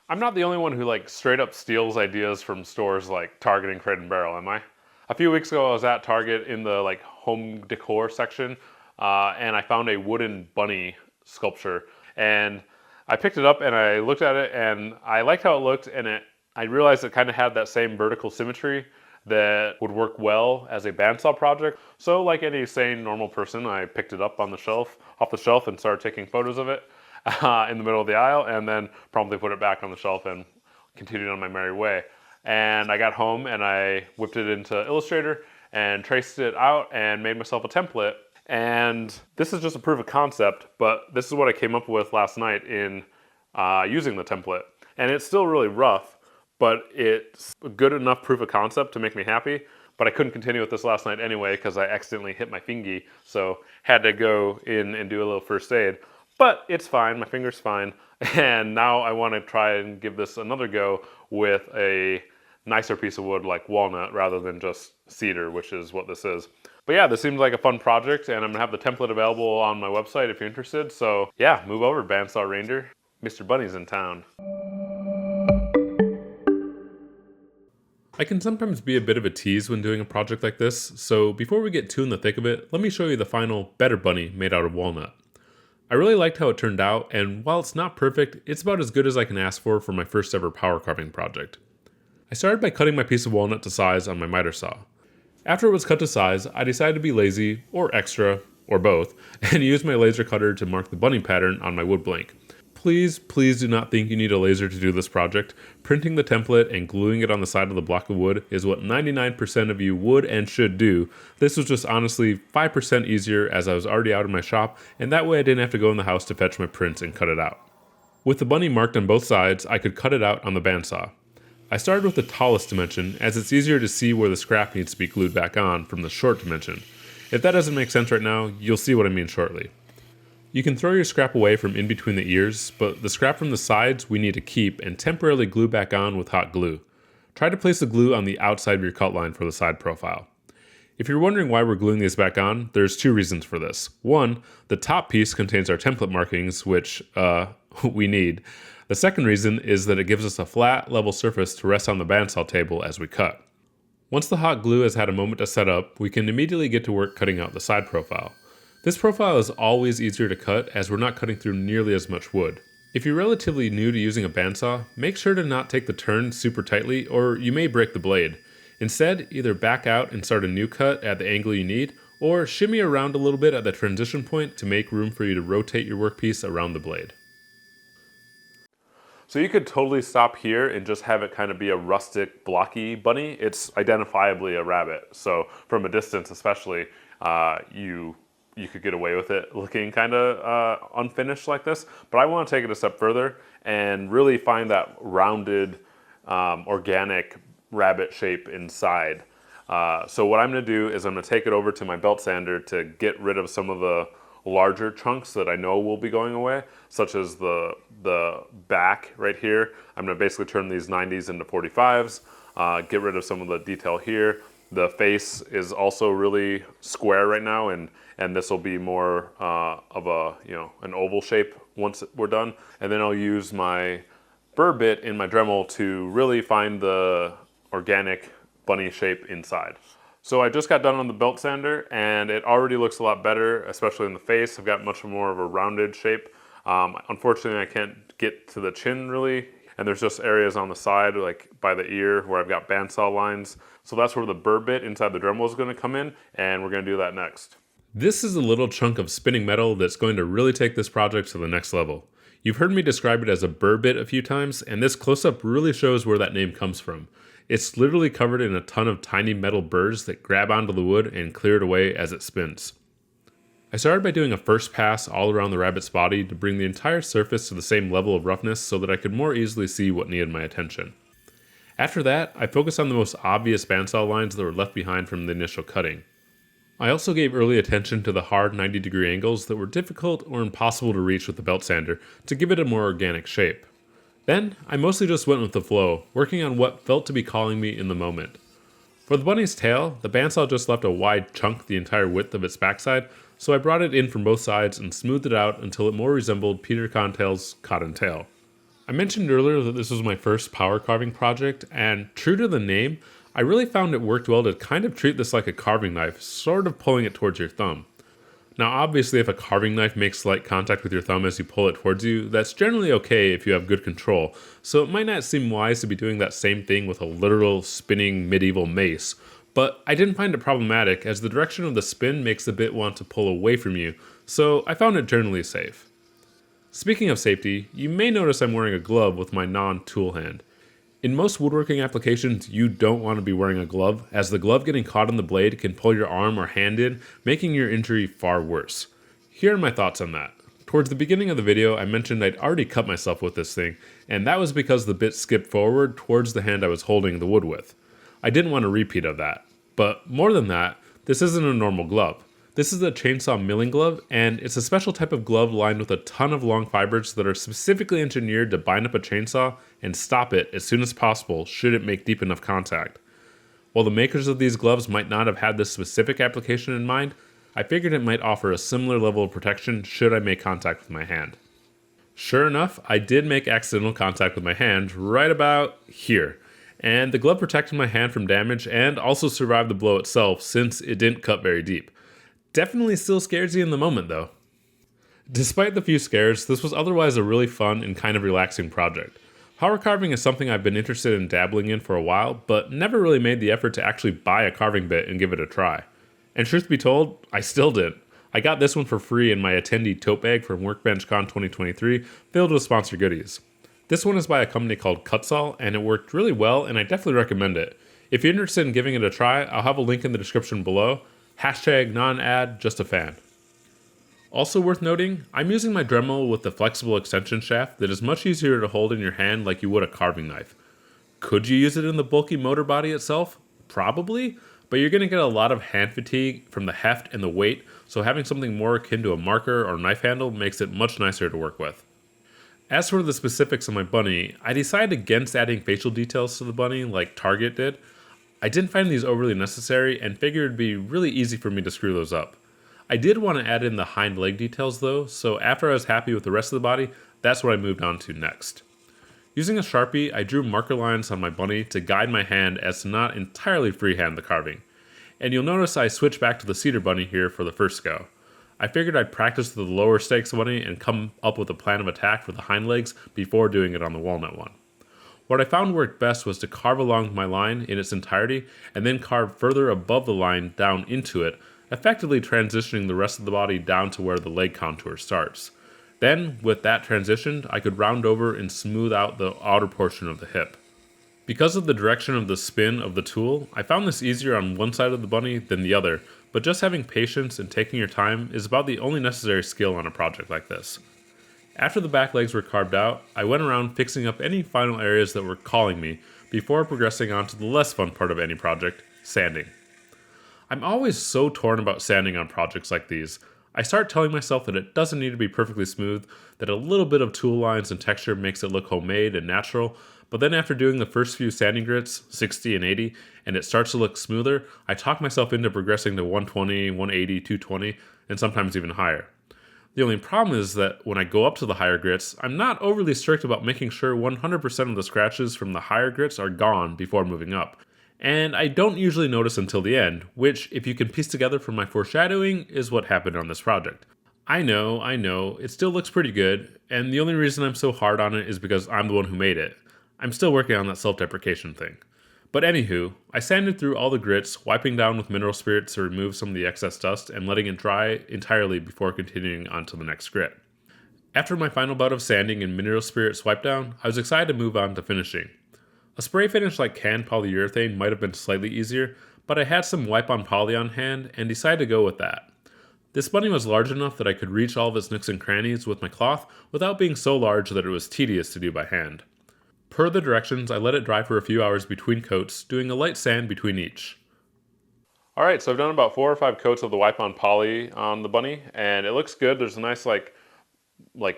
I'm not the only one who like straight up steals ideas from stores like Target and Crate and Barrel, am I? A few weeks ago I was at Target in the like home decor section and I found a wooden bunny sculpture, and I picked it up and I looked at it and I liked how it looked, and I realized it kind of had that same vertical symmetry that would work well as a bandsaw project. So like any sane normal person, I picked it up on the shelf, off the shelf, and started taking photos of it in the middle of the aisle, and then promptly put it back on the shelf and continued on my merry way. And I got home and I whipped it into Illustrator and traced it out and made myself a template. And this is just a proof of concept, but this is what I came up with last night in using the template. And it's still really rough, but it's a good enough proof of concept to make me happy. But I couldn't continue with this last night anyway because I accidentally hit my fingy, so had to go in and do a little first aid. But it's fine, my finger's fine, and now I want to try and give this another go with a nicer piece of wood like walnut rather than just cedar, which is what this is. But yeah, this seems like a fun project, and I'm gonna have the template available on my website if you're interested. So yeah, move over, Bandsaw Reindeer. Mr. Bunny's in town. I can sometimes be a bit of a tease when doing a project like this, so before we get too in the thick of it, let me show you the final, better bunny made out of walnut. I really liked how it turned out, and while it's not perfect, it's about as good as I can ask for my first ever power carving project. I started by cutting my piece of walnut to size on my miter saw. After it was cut to size, I decided to be lazy, or extra, or both, and used my laser cutter to mark the bunny pattern on my wood blank. Please do not think you need a laser to do this project. Printing the template and gluing it on the side of the block of wood is what 99% of you would and should do. This was just honestly 5% easier as I was already out of my shop, and that way I didn't have to go in the house to fetch my prints and cut it out. With the bunny marked on both sides, I could cut it out on the bandsaw. I started with the tallest dimension, as it's easier to see where the scrap needs to be glued back on from the short dimension. If that doesn't make sense right now, you'll see what I mean shortly. You can throw your scrap away from in between the ears, but the scrap from the sides we need to keep and temporarily glue back on with hot glue. Try to place the glue on the outside of your cut line for the side profile. If you're wondering why we're gluing these back on, there's two reasons for this. One, the top piece contains our template markings, which we need. The second reason is that it gives us a flat, level surface to rest on the bandsaw table as we cut. Once the hot glue has had a moment to set up, we can immediately get to work cutting out the side profile. This profile is always easier to cut as we're not cutting through nearly as much wood. If you're relatively new to using a bandsaw, make sure to not take the turn super tightly or you may break the blade. Instead, either back out and start a new cut at the angle you need, or shimmy around a little bit at the transition point to make room for you to rotate your workpiece around the blade. So you could totally stop here and just have it kind of be a rustic, blocky bunny. It's identifiably a rabbit, so from a distance especially, you could get away with it looking kind of unfinished like this. But I want to take it a step further and really find that rounded, organic rabbit shape inside. So what I'm going to do is I'm going to take it over to my belt sander to get rid of some of the larger chunks that I know will be going away, such as the back right here. I'm going to basically turn these 90s into 45s, get rid of some of the detail here. The face is also really square right now, and this will be more of a, an oval shape once we're done. And then I'll use my burr bit in my Dremel to really find the organic bunny shape inside. So I just got done on the belt sander and it already looks a lot better, especially in the face. I've got much more of a rounded shape. Unfortunately, I can't get to the chin really, and there's just areas on the side, like by the ear, where I've got bandsaw lines. So that's where the burr bit inside the Dremel is going to come in, and we're going to do that next. This is a little chunk of spinning metal that's going to really take this project to the next level. You've heard me describe it as a burr bit a few times, and this close-up really shows where that name comes from. It's literally covered in a ton of tiny metal burrs that grab onto the wood and clear it away as it spins. I started by doing a first pass all around the rabbit's body to bring the entire surface to the same level of roughness so that I could more easily see what needed my attention. After that, I focused on the most obvious bandsaw lines that were left behind from the initial cutting. I also gave early attention to the hard 90-degree angles that were difficult or impossible to reach with the belt sander to give it a more organic shape. Then, I mostly just went with the flow, working on what felt to be calling me in the moment. For the bunny's tail, the bandsaw just left a wide chunk the entire width of its backside, so I brought it in from both sides and smoothed it out until it more resembled Peter Cottontail's cotton tail. I mentioned earlier that this was my first power carving project, and true to the name, I really found it worked well to kind of treat this like a carving knife, sort of pulling it towards your thumb. Now obviously if a carving knife makes slight contact with your thumb as you pull it towards you, that's generally okay if you have good control, so it might not seem wise to be doing that same thing with a literal spinning medieval mace, but I didn't find it problematic as the direction of the spin makes the bit want to pull away from you, so I found it generally safe. Speaking of safety, you may notice I'm wearing a glove with my non-tool hand. In most woodworking applications, you don't want to be wearing a glove, as the glove getting caught in the blade can pull your arm or hand in, making your injury far worse. Here are my thoughts on that. Towards the beginning of the video, I mentioned I'd already cut myself with this thing, and that was because the bit skipped forward towards the hand I was holding the wood with. I didn't want a repeat of that. But more than that, this isn't a normal glove. This is a chainsaw milling glove, and it's a special type of glove lined with a ton of long fibers that are specifically engineered to bind up a chainsaw and stop it as soon as possible should it make deep enough contact. While the makers of these gloves might not have had this specific application in mind, I figured it might offer a similar level of protection should I make contact with my hand. Sure enough, I did make accidental contact with my hand right about here, and the glove protected my hand from damage and also survived the blow itself since it didn't cut very deep. Definitely still scares you in the moment though. Despite the few scares, this was otherwise a really fun and kind of relaxing project. Power carving is something I've been interested in dabbling in for a while, but never really made the effort to actually buy a carving bit and give it a try. And truth be told, I still didn't. I got this one for free in my attendee tote bag from WorkbenchCon 2023, filled with sponsored goodies. This one is by a company called Cutsaw, and it worked really well, and I definitely recommend it. If you're interested in giving it a try, I'll have a link in the description below. Hashtag non-ad, just a fan. Also worth noting, I'm using my Dremel with the flexible extension shaft that is much easier to hold in your hand like you would a carving knife. Could you use it in the bulky motor body itself? Probably, but you're going to get a lot of hand fatigue from the heft and the weight, so having something more akin to a marker or knife handle makes it much nicer to work with. As for the specifics of my bunny, I decided against adding facial details to the bunny like Target did. I didn't find these overly necessary and figured it'd be really easy for me to screw those up. I did want to add in the hind leg details though, so after I was happy with the rest of the body, that's what I moved on to next. Using a Sharpie, I drew marker lines on my bunny to guide my hand as to not entirely freehand the carving. And you'll notice I switched back to the cedar bunny here for the first go. I figured I'd practice the lower stakes bunny and come up with a plan of attack for the hind legs before doing it on the walnut one. What I found worked best was to carve along my line in its entirety and then carve further above the line down into it, effectively transitioning the rest of the body down to where the leg contour starts. Then, with that transitioned, I could round over and smooth out the outer portion of the hip. Because of the direction of the spin of the tool, I found this easier on one side of the bunny than the other, but just having patience and taking your time is about the only necessary skill on a project like this. After the back legs were carved out, I went around fixing up any final areas that were calling me before progressing on to the less fun part of any project, sanding. I'm always so torn about sanding on projects like these. I start telling myself that it doesn't need to be perfectly smooth, that a little bit of tool lines and texture makes it look homemade and natural, but then after doing the first few sanding grits, 60 and 80, and it starts to look smoother, I talk myself into progressing to 120, 180, 220, and sometimes even higher. The only problem is that when I go up to the higher grits, I'm not overly strict about making sure 100% of the scratches from the higher grits are gone before moving up. And I don't usually notice until the end, which, if you can piece together from my foreshadowing, is what happened on this project. I know, it still looks pretty good, and the only reason I'm so hard on it is because I'm the one who made it. I'm still working on that self-deprecation thing. But anywho, I sanded through all the grits, wiping down with mineral spirits to remove some of the excess dust and letting it dry entirely before continuing on to the next grit. After my final bout of sanding and mineral spirits wiped down, I was excited to move on to finishing. A spray finish like canned polyurethane might have been slightly easier, but I had some wipe-on poly on hand and decided to go with that. This bunny was large enough that I could reach all of its nooks and crannies with my cloth without being so large that it was tedious to do by hand. Per the directions, I let it dry for a few hours between coats, doing a light sand between each. Alright, so I've done about 4 or 5 coats of the wipe-on poly on the bunny, and it looks good. There's a nice like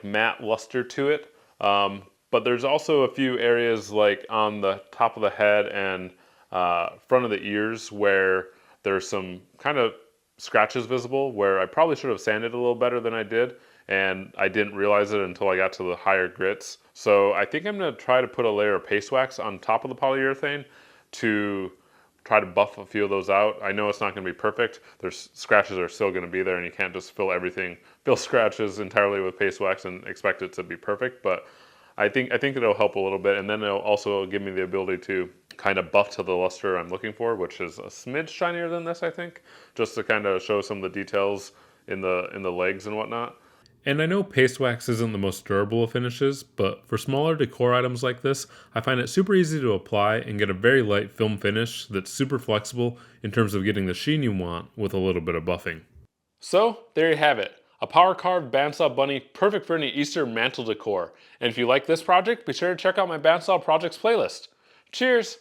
matte luster to it, but there's also a few areas like on the top of the head and front of the ears where there's some kind of scratches visible where I probably should have sanded a little better than I did. and I didn't realize it until I got to the higher grits. So I think I'm going to try to put a layer of paste wax on top of the polyurethane to try to buff a few of those out. I know it's not going to be perfect. There's scratches are still going to be there, and you can't just fill scratches entirely with paste wax and expect it to be perfect. But I think it'll help a little bit, and then it'll also give me the ability to kind of buff to the luster I'm looking for, which is a smidge shinier than this, I think, just to kind of show some of the details in the legs and whatnot. And I know paste wax isn't the most durable of finishes, but for smaller decor items like this, I find it super easy to apply and get a very light film finish that's super flexible in terms of getting the sheen you want with a little bit of buffing. So there you have it. A power carved bandsaw bunny, perfect for any Easter mantle decor. And if you like this project, be sure to check out my bandsaw projects playlist. Cheers!